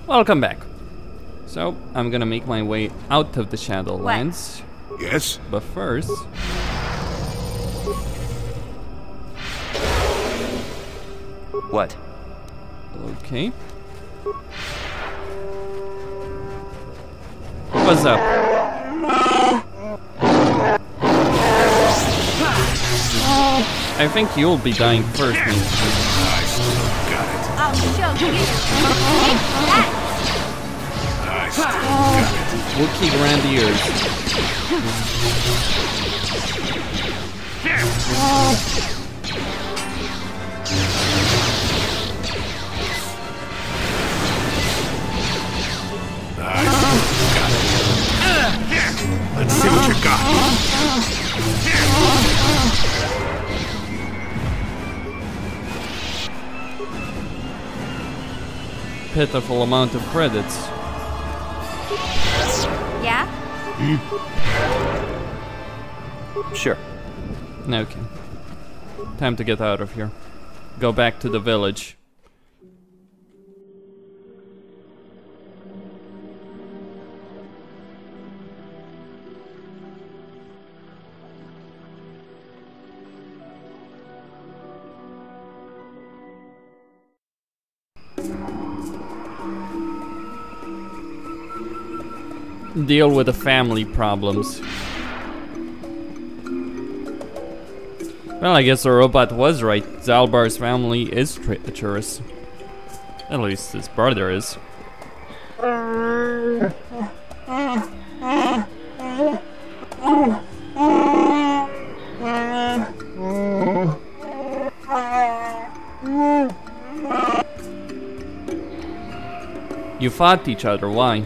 Welcome back. So, I'm gonna make my way out of the Shadowlands. Yes? But first... What? Okay. What's up? I think you'll be dying first, I still got it. I'll show you. Take that. I still got it. Wookiee Grandiers. Let's see what you got. Pitiful amount of credits. Yeah? Sure. Okay. Time to get out of here. Go back to the village. Deal with the family problems. Well, I guess the robot was right. Zalbar's family is treacherous. At least his brother is. You fought each other, why?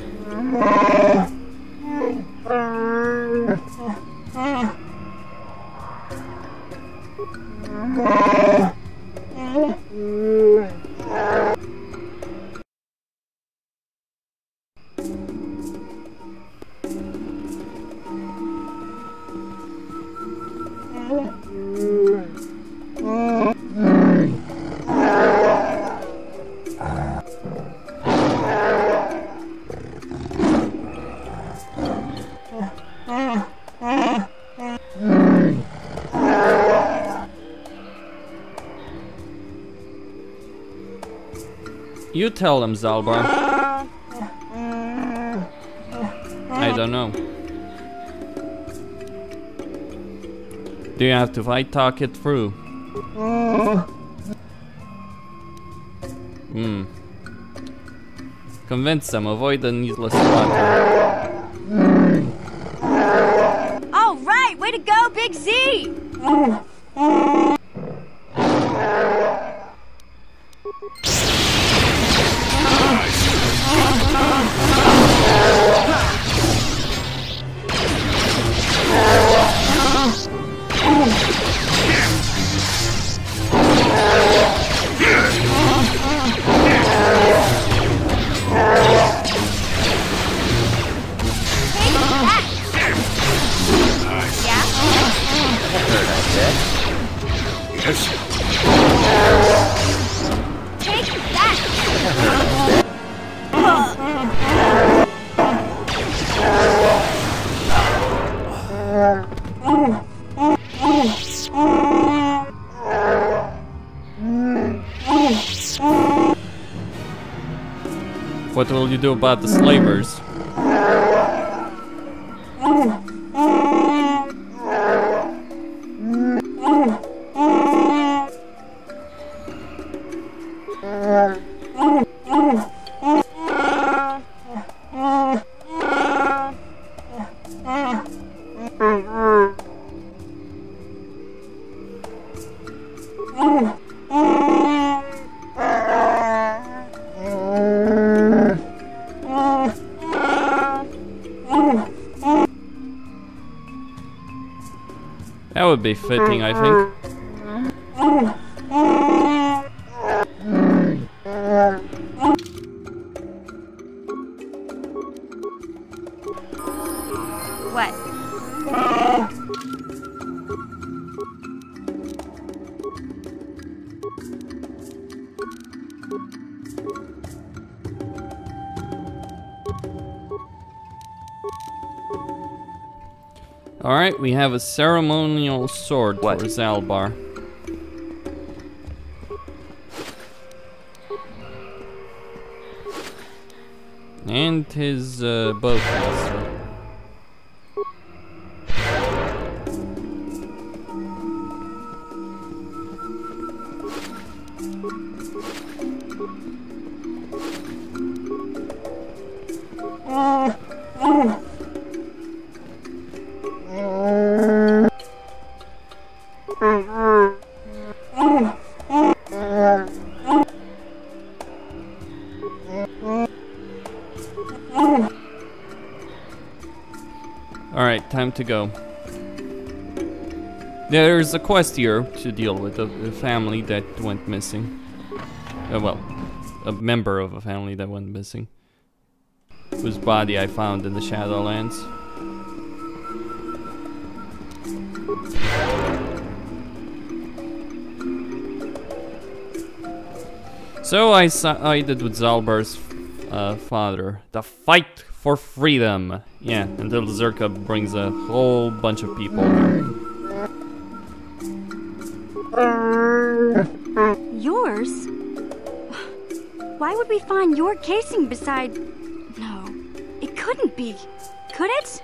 You tell them, Zalbar. I don't know. Do you have to fight? Talk it through. Convince them, avoid the needless slaughter. All right, way to go, Big Z! What will you do about the slavers? That would be fitting, I think. What? Alright, we have a ceremonial sword What? for Zalbar. And his bowcaster. Alright, time to go. There's a quest here to deal with, a family that went missing. Well, a member of a family that went missing. Whose body I found in the Shadowlands. So I sided with Zalbar's father. The fight for freedom. Yeah, until Zerka brings a whole bunch of people here. Yours? Why would we find your casing beside... No, it couldn't be. Could it?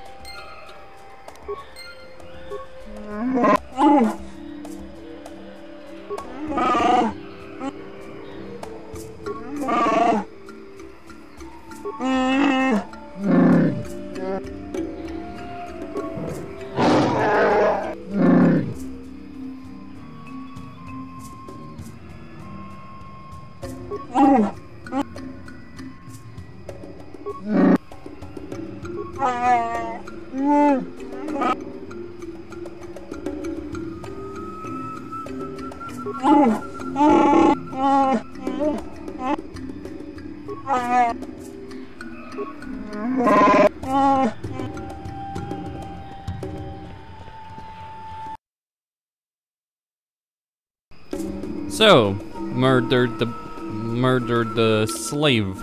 So, murdered the slaver,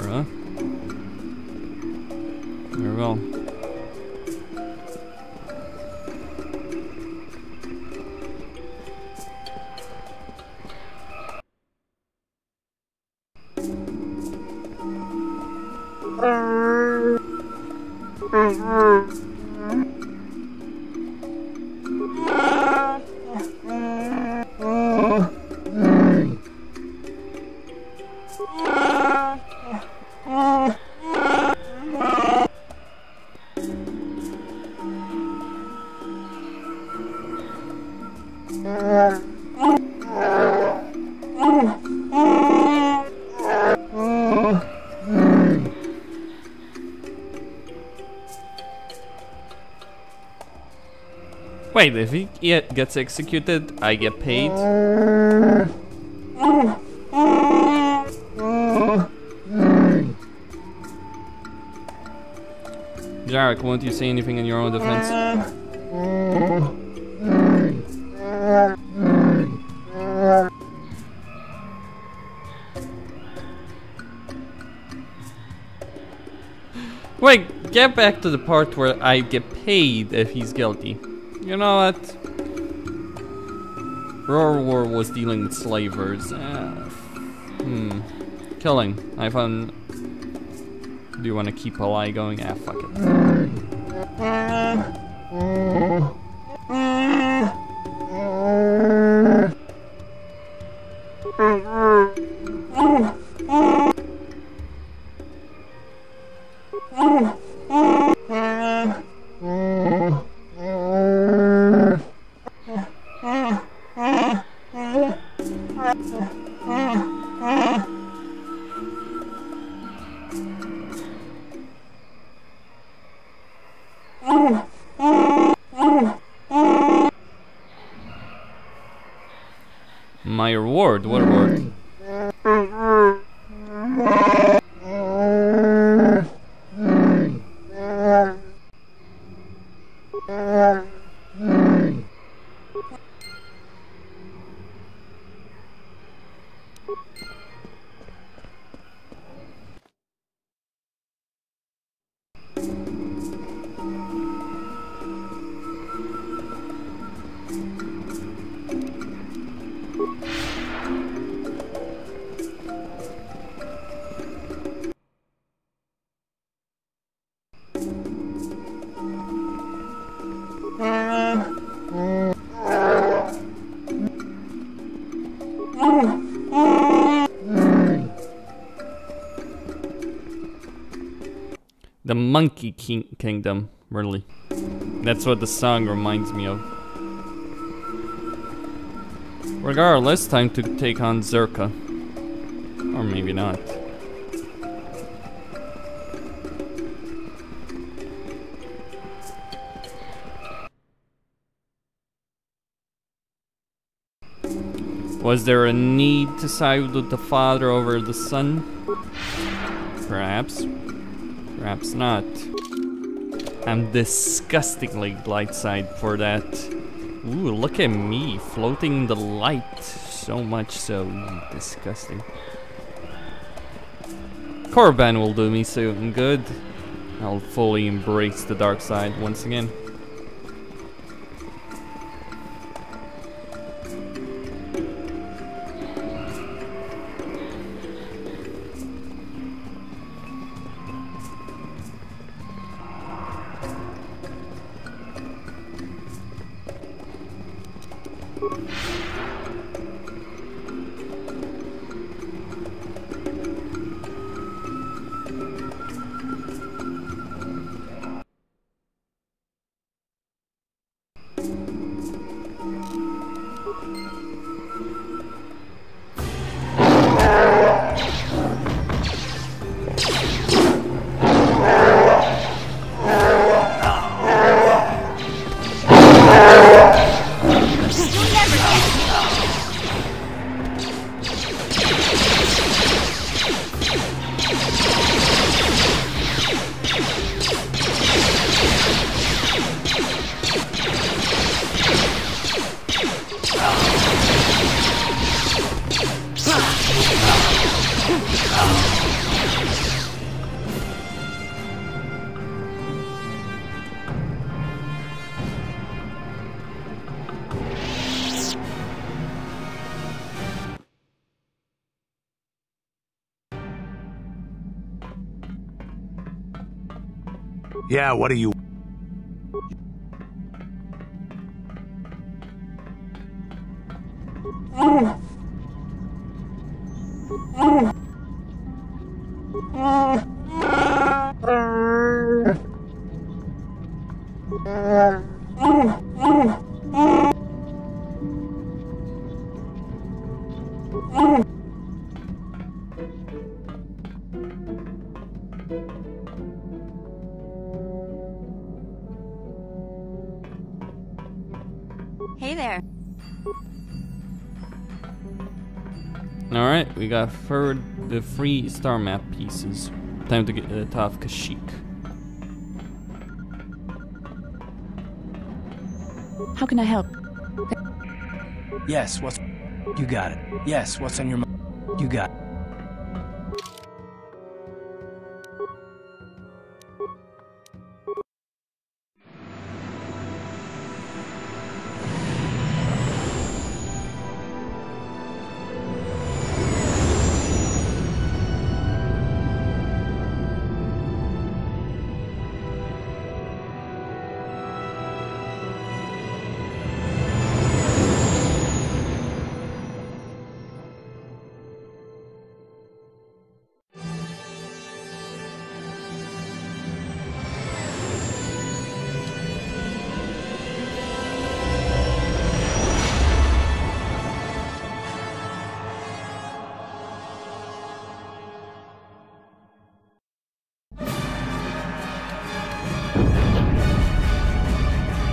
huh? Very well. Wait, if he gets executed, I get paid? Jarek, won't you say anything in your own defense? Wait, get back to the part where I get paid if he's guilty. You know what? Rorwar was dealing with slavers. Killing. I found... Do you want to keep a lie going? Ah, fuck My reward? What reward? The Monkey Kingdom, really. That's what the song reminds me of. Regardless, time to take on Zerka. Or maybe not. Was there a need to side with the father over the son? Perhaps. Perhaps not. I'm disgustingly light side for that. Ooh, look at me floating in the light. So much so. Disgusting. Korban will do me something good. I'll fully embrace the dark side once again. Yeah, what do you... Hey there. Alright, we got the free star map pieces. Time to get top Kashyyyk. How can I help? Yes, what's... You got it. Yes, what's on your mind? You got it.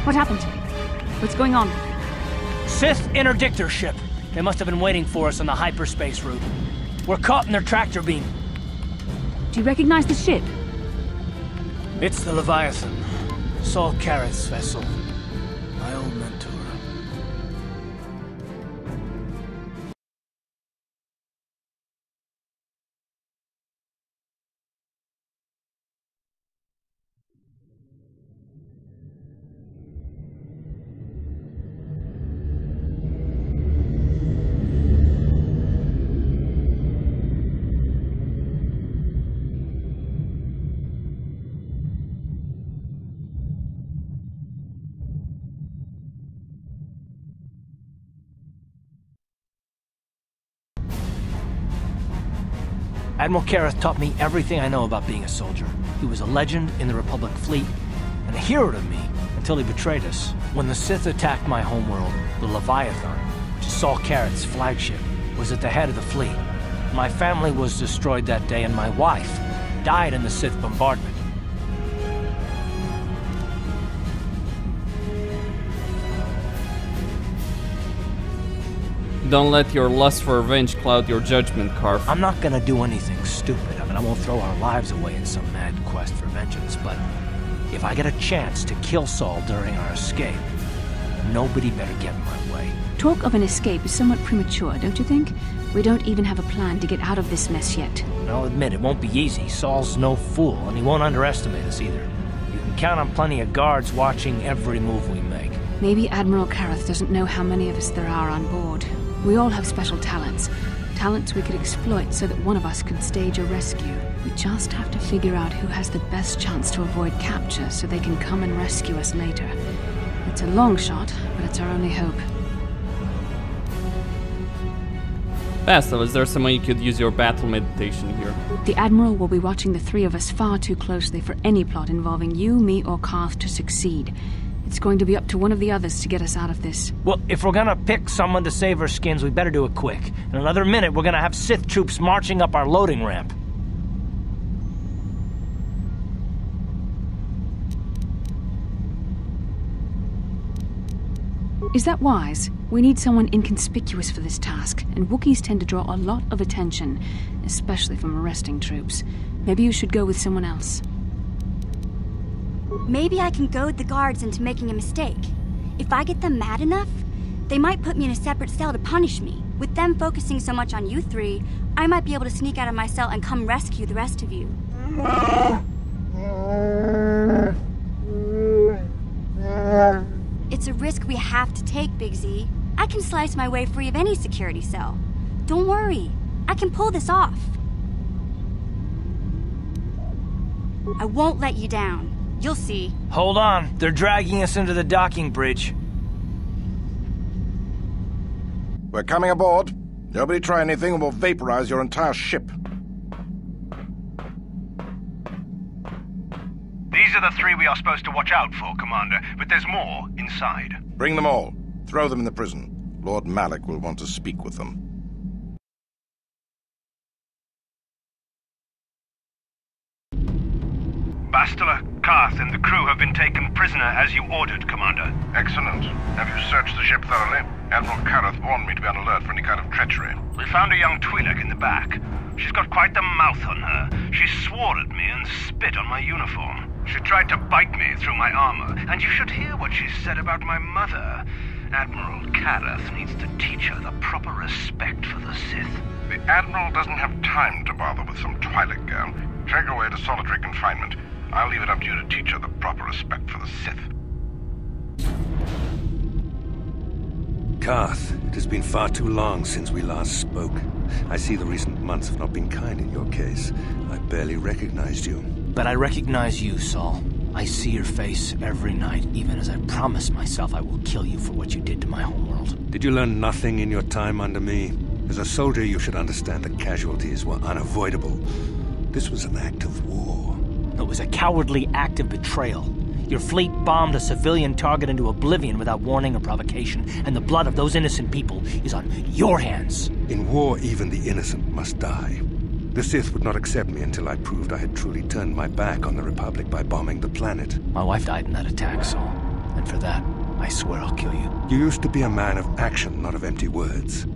What happened? What's going on? Sith interdictor ship. They must have been waiting for us on the hyperspace route. We're caught in their tractor beam. Do you recognize the ship? It's the Leviathan. Saul Karrath's vessel. My old mentor. Admiral Kareth taught me everything I know about being a soldier. He was a legend in the Republic fleet, and a hero to me until he betrayed us. When the Sith attacked my homeworld, the Leviathan, which is Saul Kareth's flagship, was at the head of the fleet. My family was destroyed that day, and my wife died in the Sith bombardment. Don't let your lust for revenge cloud your judgment, Carth. I'm not gonna do anything stupid. I won't throw our lives away in some mad quest for vengeance, but if I get a chance to kill Saul during our escape, nobody better get in my way. Talk of an escape is somewhat premature, don't you think? We don't even have a plan to get out of this mess yet. I'll admit, it won't be easy. Saul's no fool, and he won't underestimate us either. You can count on plenty of guards watching every move we make. Maybe Admiral Kareth doesn't know how many of us there are on board. We all have special talents. Talents we could exploit so that one of us could stage a rescue. We just have to figure out who has the best chance to avoid capture so they can come and rescue us later. It's a long shot, but it's our only hope. Bastila, is there some way you could use your battle meditation here? The Admiral will be watching the three of us far too closely for any plot involving you, me, or Carth to succeed. It's going to be up to one of the others to get us out of this. Well, if we're gonna pick someone to save our skins, we better do it quick. In another minute, we're gonna have Sith troops marching up our loading ramp. Is that wise? We need someone inconspicuous for this task, and Wookiees tend to draw a lot of attention, especially from arresting troops. Maybe you should go with someone else. Maybe I can goad the guards into making a mistake. If I get them mad enough, they might put me in a separate cell to punish me. With them focusing so much on you three, I might be able to sneak out of my cell and come rescue the rest of you. It's a risk we have to take, Big Z. I can slice my way free of any security cell. Don't worry, I can pull this off. I won't let you down. You'll see. Hold on, they're dragging us into the docking bridge. We're coming aboard. Nobody try anything or we'll vaporize your entire ship. These are the three we are supposed to watch out for, Commander, but there's more inside. Bring them all. Throw them in the prison. Lord Malak will want to speak with them. Bastila, Carth, and the crew have been taken prisoner as you ordered, Commander. Excellent. Have you searched the ship thoroughly? Admiral Kareth warned me to be on alert for any kind of treachery. We found a young Twi'lek in the back. She's got quite the mouth on her. She swore at me and spit on my uniform. She tried to bite me through my armor, and you should hear what she said about my mother. Admiral Kareth needs to teach her the proper respect for the Sith. The Admiral doesn't have time to bother with some Twi'lek girl. Take her away to solitary confinement. I'll leave it up to you to teach her the proper respect for the Sith. Carth, it has been far too long since we last spoke. I see the recent months have not been kind in your case. I barely recognized you. But I recognize you, Saul. I see your face every night, even as I promise myself I will kill you for what you did to my homeworld. Did you learn nothing in your time under me? As a soldier, you should understand that casualties were unavoidable. This was an act of war. It was a cowardly act of betrayal. Your fleet bombed a civilian target into oblivion without warning or provocation, and the blood of those innocent people is on your hands. In war, even the innocent must die. The Sith would not accept me until I proved I had truly turned my back on the Republic by bombing the planet. My wife died in that attack, Saul. And for that, I swear I'll kill you. You used to be a man of action, not of empty words.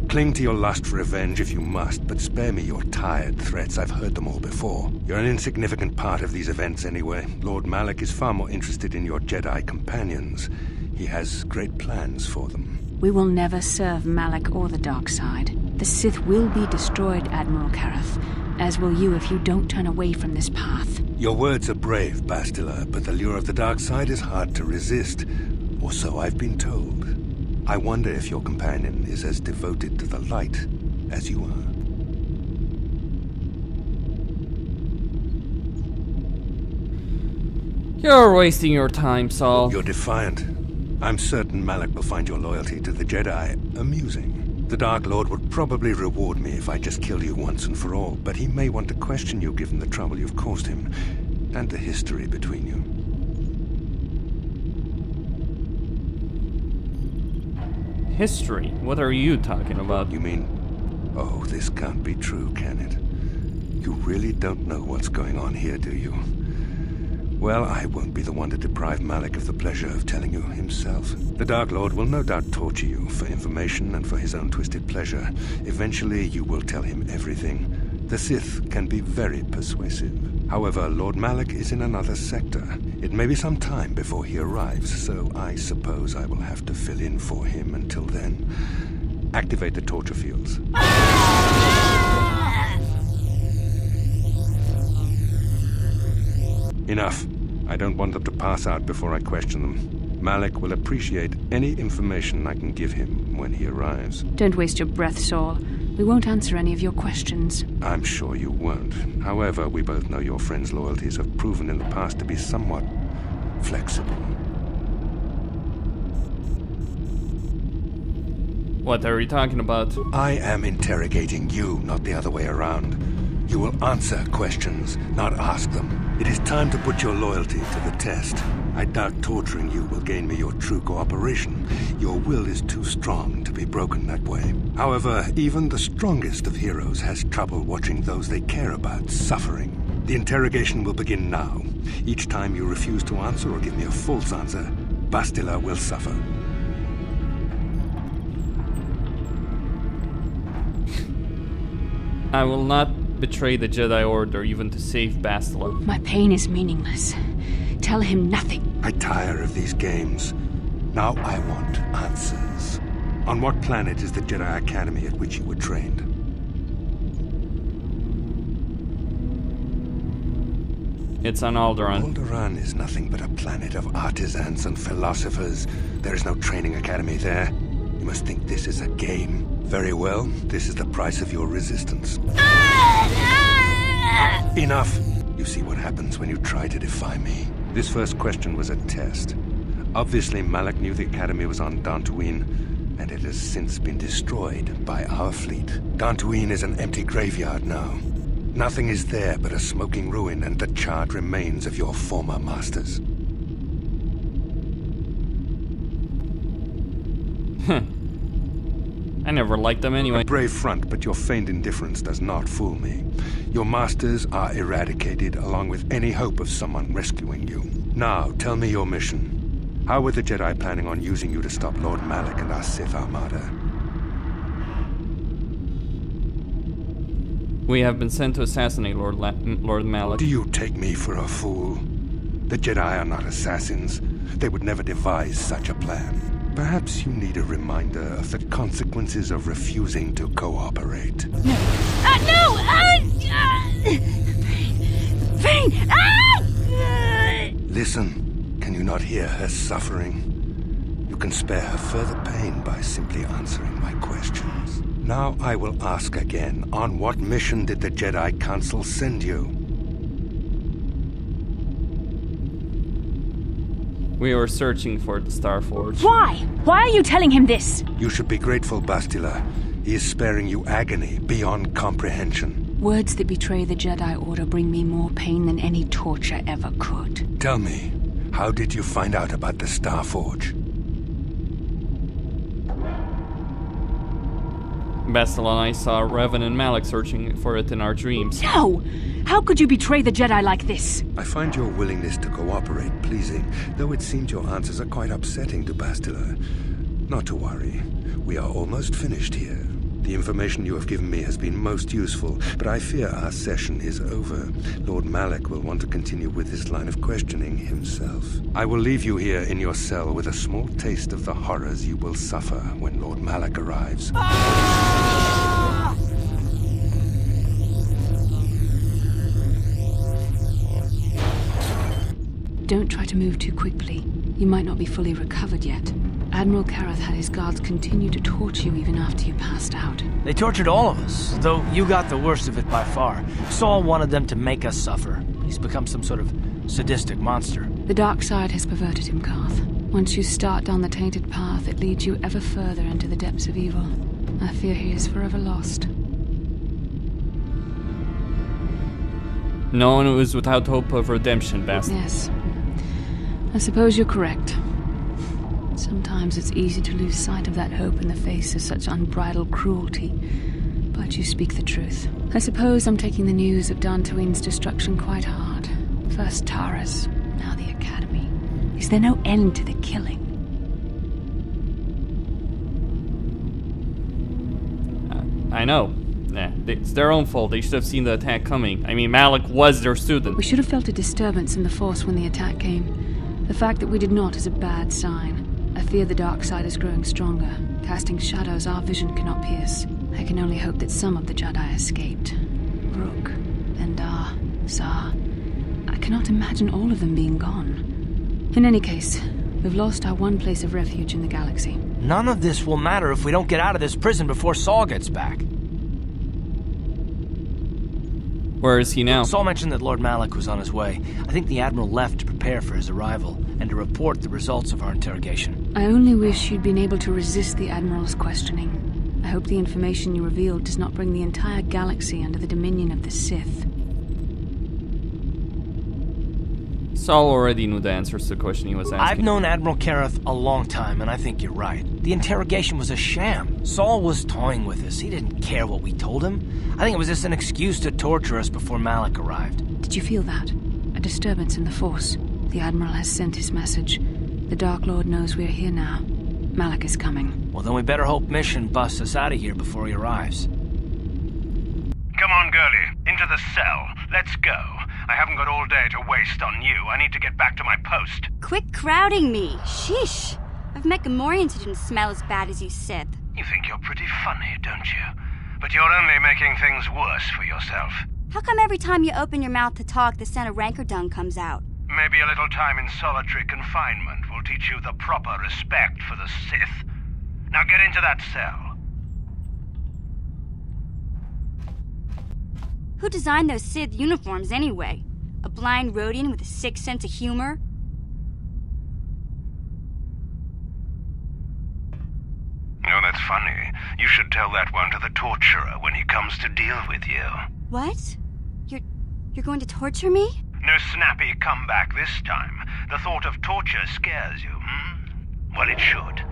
Cling to your lust for revenge if you must, but spare me your tired threats. I've heard them all before. You're an insignificant part of these events anyway. Lord Malak is far more interested in your Jedi companions. He has great plans for them. We will never serve Malak or the dark side. The Sith will be destroyed, Admiral Kareth, as will you if you don't turn away from this path. Your words are brave, Bastila, but the lure of the dark side is hard to resist. Or so I've been told. I wonder if your companion is as devoted to the light as you are. You're wasting your time, Saul. You're defiant. I'm certain Malak will find your loyalty to the Jedi amusing. The Dark Lord would probably reward me if I just killed you once and for all, but he may want to question you given the trouble you've caused him, and the history between you. History? What are you talking about? You mean... Oh, this can't be true, can it? You really don't know what's going on here, do you? Well, I won't be the one to deprive Malak of the pleasure of telling you himself. The Dark Lord will no doubt torture you for information and for his own twisted pleasure. Eventually, you will tell him everything. The Sith can be very persuasive. However, Lord Malak is in another sector. It may be some time before he arrives, so I suppose I will have to fill in for him until then. Activate the torture fields. Enough. I don't want them to pass out before I question them. Malak will appreciate any information I can give him when he arrives. Don't waste your breath, Saul. We won't answer any of your questions. I'm sure you won't. However, we both know your friend's loyalties have proven in the past to be somewhat flexible. What are you talking about? I am interrogating you, not the other way around. You will answer questions, not ask them. It is time to put your loyalty to the test. I doubt torturing you will gain me your true cooperation. Your will is too strong to be broken that way. However, even the strongest of heroes has trouble watching those they care about suffering. The interrogation will begin now. Each time you refuse to answer or give me a false answer, Bastila will suffer. I will not betray the Jedi Order even to save Bastila. My pain is meaningless. Tell him nothing. I tire of these games. Now I want answers. On what planet is the Jedi Academy at which you were trained? It's on Alderaan. Alderaan is nothing but a planet of artisans and philosophers. There is no training academy there. You must think this is a game. Very well, this is the price of your resistance. Enough! You see what happens when you try to defy me. This first question was a test. Obviously, Malak knew the Academy was on Dantooine, and it has since been destroyed by our fleet. Dantooine is an empty graveyard now. Nothing is there but a smoking ruin and the charred remains of your former masters. I never liked them anyway. A brave front, but your feigned indifference does not fool me. Your masters are eradicated, along with any hope of someone rescuing you. Now, tell me your mission. How were the Jedi planning on using you to stop Lord Malak and our Sith Armada? We have been sent to assassinate Lord Malak. Do you take me for a fool? The Jedi are not assassins. They would never devise such a plan. Perhaps you need a reminder of the consequences of refusing to cooperate. No! No! Vane! Listen, can you not hear her suffering? You can spare her further pain by simply answering my questions. Now I will ask again, on what mission did the Jedi Council send you? We were searching for the Star Forge. Why? Why are you telling him this? You should be grateful, Bastila. He is sparing you agony beyond comprehension. Words that betray the Jedi Order bring me more pain than any torture ever could. Tell me, how did you find out about the Star Forge? Bastila and I saw Revan and Malak searching for it in our dreams. No! How could you betray the Jedi like this? I find your willingness to cooperate pleasing, though it seems your answers are quite upsetting to Bastila. Not to worry. We are almost finished here. The information you have given me has been most useful, but I fear our session is over. Lord Malak will want to continue with this line of questioning himself. I will leave you here in your cell with a small taste of the horrors you will suffer when Lord Malak arrives. Don't try to move too quickly. You might not be fully recovered yet. Admiral Karath had his guards continue to torture you even after you passed out. They tortured all of us, though you got the worst of it by far. Saul wanted them to make us suffer. He's become some sort of sadistic monster. The dark side has perverted him, Karth. Once you start down the tainted path, it leads you ever further into the depths of evil. I fear he is forever lost. No one was without hope of redemption, bastard. Yes. I suppose you're correct. Sometimes it's easy to lose sight of that hope in the face of such unbridled cruelty. But you speak the truth. I suppose I'm taking the news of Dantooine's destruction quite hard. First Taras, now the Academy. Is there no end to the killing? I know. Nah, it's their own fault. They should have seen the attack coming. I mean, Malak was their student. We should have felt a disturbance in the Force when the attack came. The fact that we did not is a bad sign. I fear the dark side is growing stronger, casting shadows our vision cannot pierce. I can only hope that some of the Jedi escaped. Rook, Endar, Zar. I cannot imagine all of them being gone. In any case, we've lost our one place of refuge in the galaxy. None of this will matter if we don't get out of this prison before Saul gets back. Where is he now? Saul mentioned that Lord Malak was on his way. I think the Admiral left to prepare for his arrival and to report the results of our interrogation. I only wish you'd been able to resist the Admiral's questioning. I hope the information you revealed does not bring the entire galaxy under the dominion of the Sith. Saul already knew the answers to the question he was asking. I've known Admiral Kareth a long time, and I think you're right. The interrogation was a sham. Saul was toying with us. He didn't care what we told him. I think it was just an excuse to torture us before Malak arrived. Did you feel that? A disturbance in the Force. The Admiral has sent his message. The Dark Lord knows we're here now. Malak is coming. Well, then we better hope Mission busts us out of here before he arrives. Come on, girlie. Into the cell. Let's go. I haven't got all day to waste on you. I need to get back to my post. Quit crowding me. Sheesh. I've met Gamorreans who didn't smell as bad as you, Sith. You think you're pretty funny, don't you? But you're only making things worse for yourself. How come every time you open your mouth to talk, the scent of rancor dung comes out? Maybe a little time in solitary confinement will teach you the proper respect for the Sith. Now get into that cell. Who designed those Sith uniforms anyway? A blind Rhodian with a sick sense of humor? Oh, that's funny. You should tell that one to the torturer when he comes to deal with you. What? You're going to torture me? No snappy comeback this time. The thought of torture scares you, Well, it should.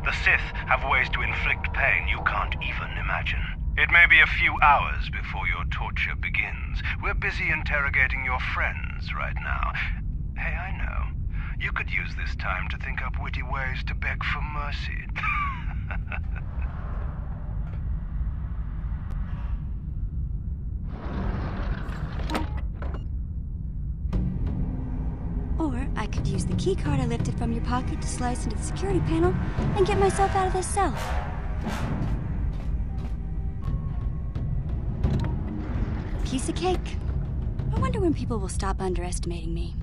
The Sith have ways to inflict pain you can't even imagine. It may be a few hours before your torture begins. We're busy interrogating your friends right now. Hey, I know. You could use this time to think up witty ways to beg for mercy. Or I could use the keycard I lifted from your pocket to slice into the security panel and get myself out of this cell. Piece of cake. I wonder when people will stop underestimating me.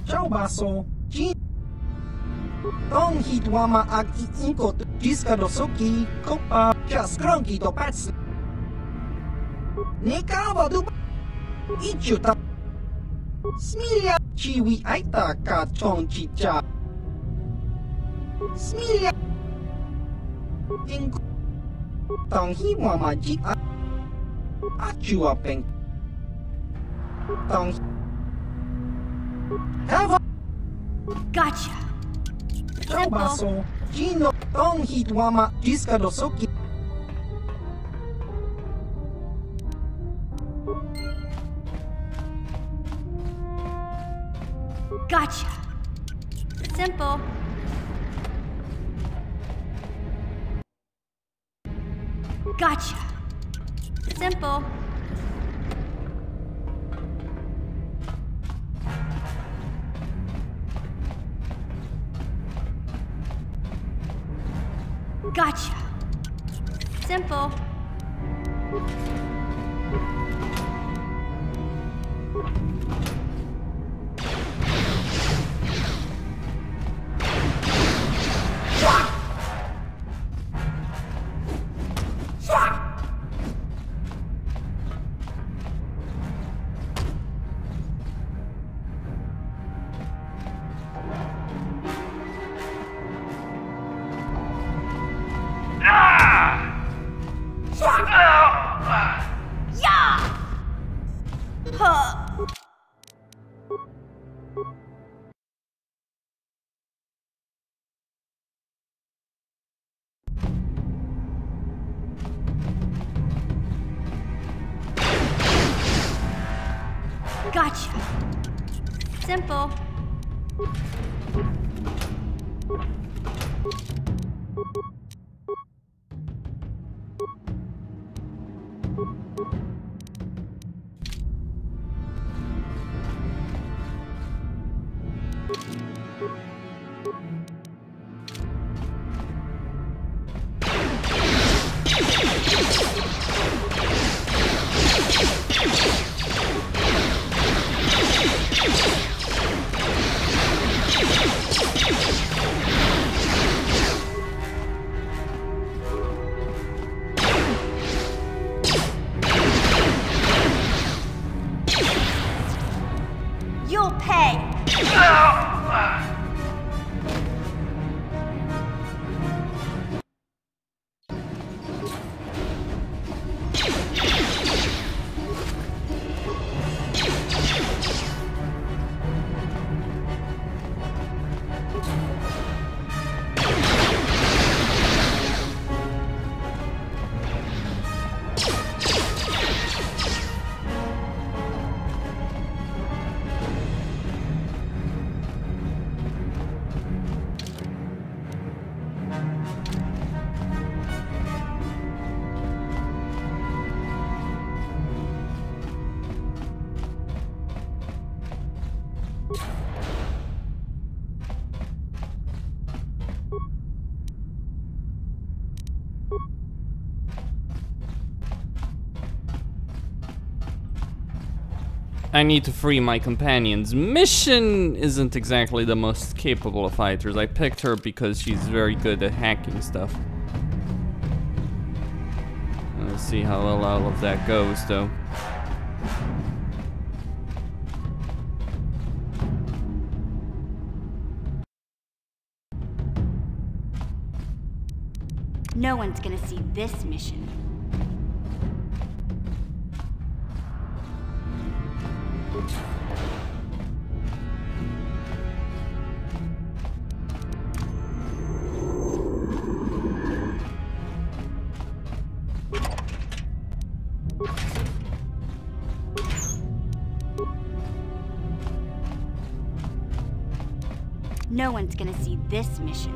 Ciao baso. Tong hitwama ag iinko diska do soki kopa kaskronki do pats. Nekawa do ichuta. Smilia chiwi aita ka chong chicha. Smilia inko tong hitwama jik achua peng. Tong have Gotcha. Ciao baso. Gino tong hitwama diska do soki. Gotcha. Simple. Gotcha. Simple. Gotcha. Simple. Yeah! Huh. Gotcha. Simple. You'll pay. I need to free my companions. Mission isn't exactly the most capable of fighters. I picked her because she's very good at hacking stuff. Let's see how well all of that goes, though. No one's gonna see this mission. No one's gonna see this mission.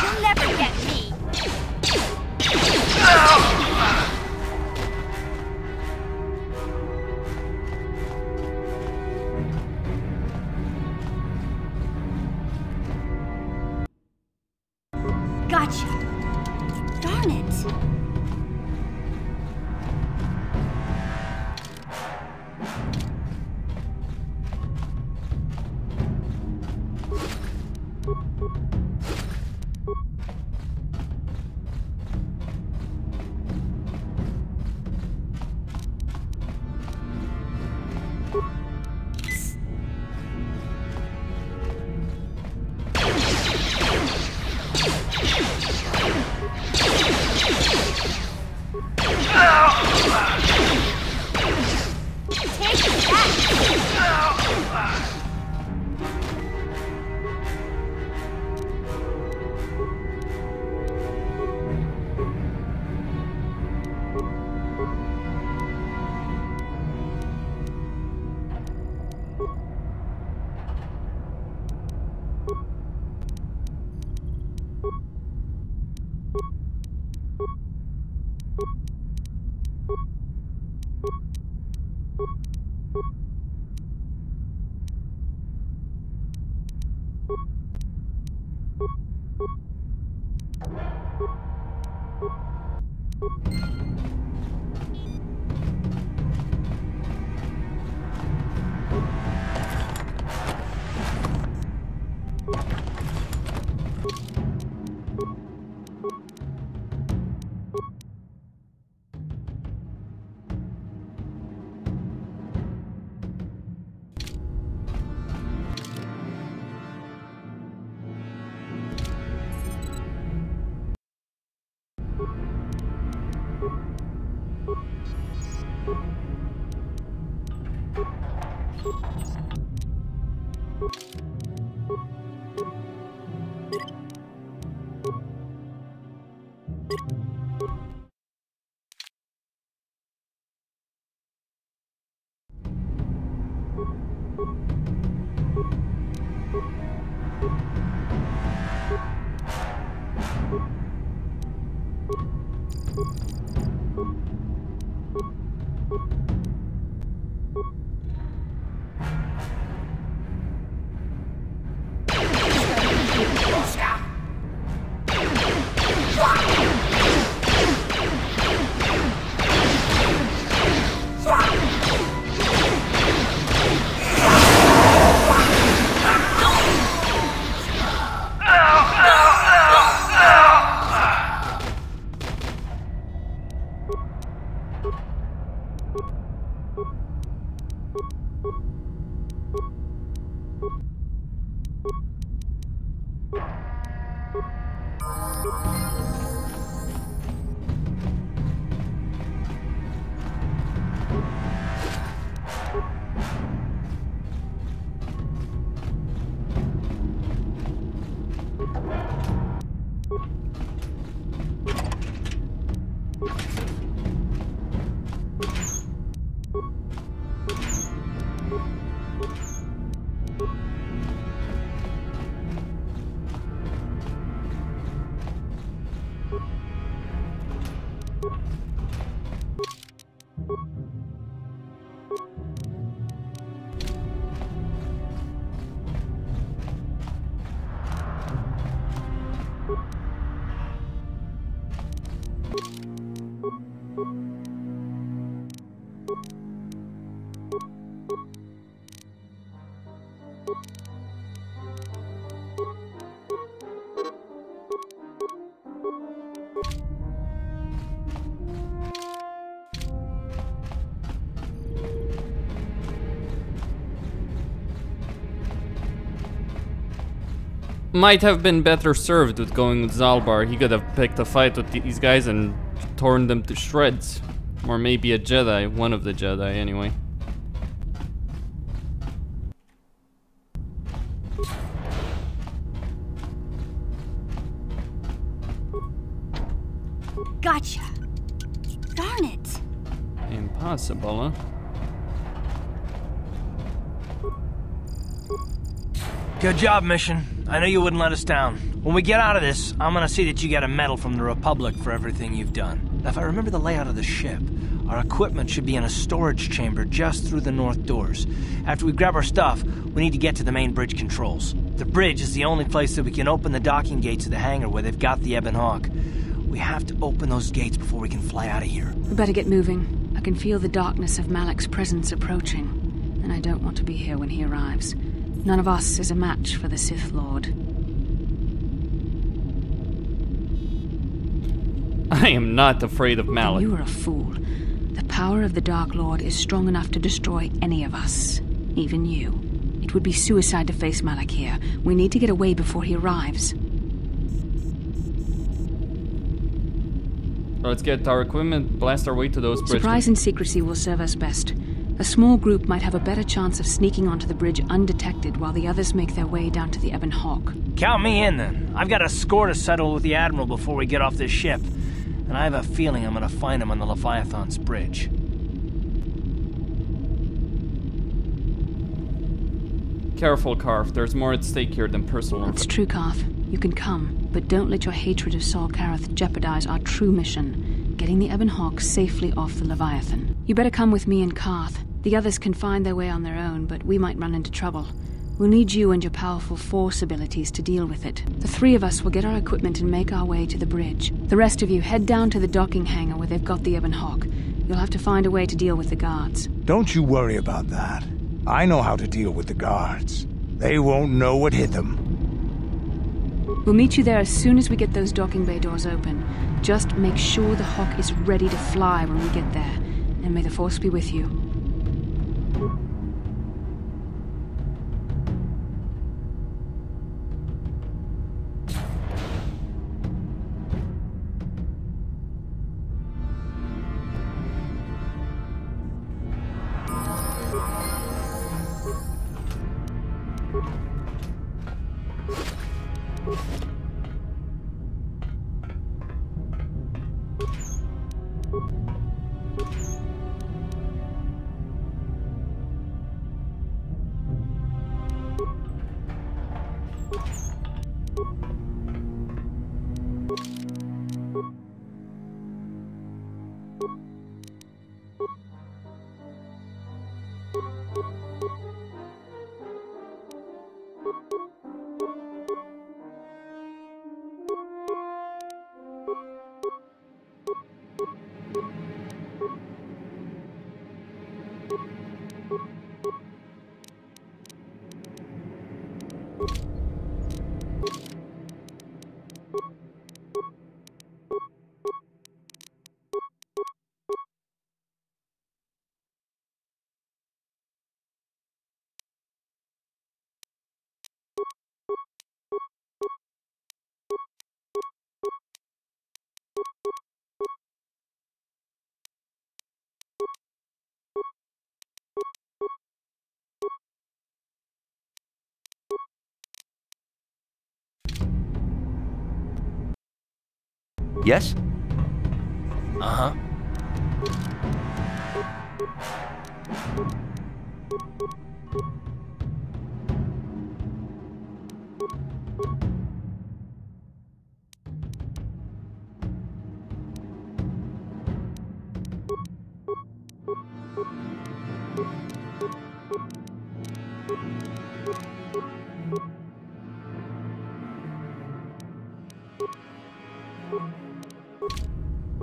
You'll never get me! Gotcha! Darn it! Might have been better served with going with Zalbar. He could have picked a fight with these guys and torn them to shreds. Or maybe a Jedi, one of the Jedi anyway. Gotcha. Darn it. Impossible, huh? Good job, mission. I know you wouldn't let us down. When we get out of this, I'm gonna see that you get a medal from the Republic for everything you've done. Now, if I remember the layout of the ship, our equipment should be in a storage chamber just through the north doors. After we grab our stuff, we need to get to the main bridge controls. The bridge is the only place that we can open the docking gates of the hangar where they've got the Ebon Hawk. We have to open those gates before we can fly out of here. We better get moving. I can feel the darkness of Malak's presence approaching, and I don't want to be here when he arrives. None of us is a match for the Sith Lord. I am not afraid of Malak. You are a fool. The power of the Dark Lord is strong enough to destroy any of us, even you. It would be suicide to face Malak here. We need to get away before he arrives. Let's get our equipment, blast our way to those bridges. Surprise and secrecy will serve us best. A small group might have a better chance of sneaking onto the bridge undetected while the others make their way down to the Ebon Hawk. Count me in, then. I've got a score to settle with the Admiral before we get off this ship. And I have a feeling I'm gonna find him on the Leviathan's bridge. Careful, Karth. There's more at stake here than personal. It's true, Karth. You can come, but don't let your hatred of Saul Karath jeopardize our true mission, getting the Ebon Hawk safely off the Leviathan. You better come with me and Karth. The others can find their way on their own, but we might run into trouble. We'll need you and your powerful Force abilities to deal with it. The three of us will get our equipment and make our way to the bridge. The rest of you head down to the docking hangar where they've got the Ebon Hawk. You'll have to find a way to deal with the guards. Don't you worry about that. I know how to deal with the guards. They won't know what hit them. We'll meet you there as soon as we get those docking bay doors open. Just make sure the Hawk is ready to fly when we get there. And may the Force be with you. Yes? Uh-huh.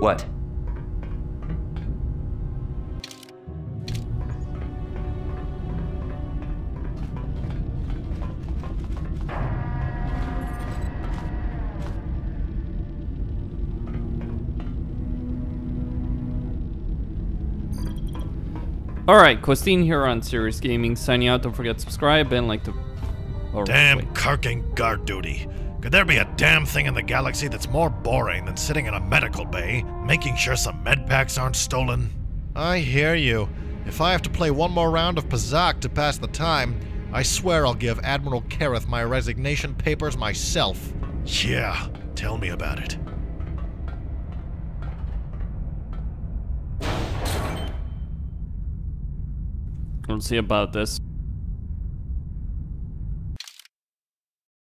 What? Alright, Costin here on Serious Gaming, signing out. Don't forget to subscribe and like to... Damn carking guard duty. Could there be a damn thing in the galaxy that's more boring than sitting in a medical bay, making sure some med packs aren't stolen? I hear you. If I have to play one more round of Pazak to pass the time, I swear I'll give Admiral Kareth my resignation papers myself. Yeah, tell me about it. We'll see about this.